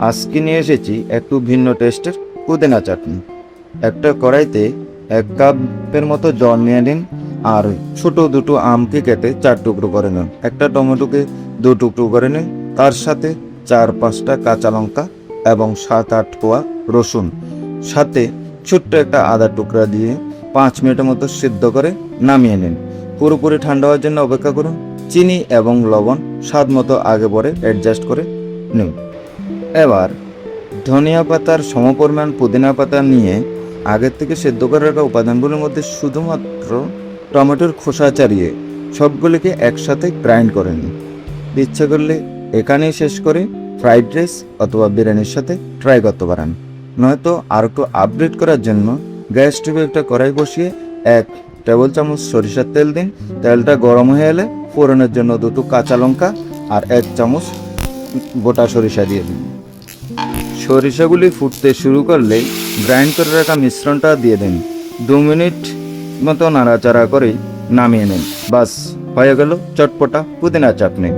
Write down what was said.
আজকে নিয়ে এসেছি একটু ভিন্ন টেস্টের পুদিনা চাটনি। একটা কড়াইতে 1 কাপের মতো জল নিয়ে নিন, আর ছোট দুটো আমকে কেটে 4 টুকরো করে নিন। একটা টমেটোকে 2 টুকরো করে নিন। তার সাথে 4-5টা কাঁচা লঙ্কা এবং 7-8 কোয়া রসুন, সাথে ছোট্ট একটা আদা টুকরা দিয়ে 5 মিনিটের মতো সিদ্ধ করে নামিয়ে নিন। পুরোপুরি ঠান্ডা হওয়ার জন্য অপেক্ষা করুন। চিনি এবং লবণ স্বাদ মতো আগে পরে অ্যাডজাস্ট করে নিন। এবার ধনিয়া পাতার সমপরিমাণ পুদিনা পাতা নিয়ে আগের থেকে সেদ্ধ করে রাখা উপাদানগুলোর মধ্যে শুধুমাত্র টমেটোর খোসা ছাড়িয়ে সবগুলিকে একসাথে গ্রাইন্ড করে নিন। ইচ্ছে করলে এখানেই শেষ করে ফ্রাইড রাইস অথবা বিরিয়ানির সাথে ট্রাই করতে পারেন। নয়তো আর একটু আপডেট করার জন্য গ্যাস স্টোভে একটা কড়াই বসিয়ে 1 টেবিল চামচ সরিষার তেল দিন। তেলটা গরম হয়ে এলে ফোড়নের জন্য 2টো কাঁচা লঙ্কা আর 1 চামচ গোটা সরিষা দিয়ে দিন। সরিষাগুলি ফুটতে শুরু করলেই গ্রাইন্ড করে রাখা মিশ্রণটা দিয়ে দিন। 2 মিনিট মতো নাড়াচাড়া করেই নামিয়ে নিন। বাস, হয়ে গেল চটপটা পুদিনা চাটনি।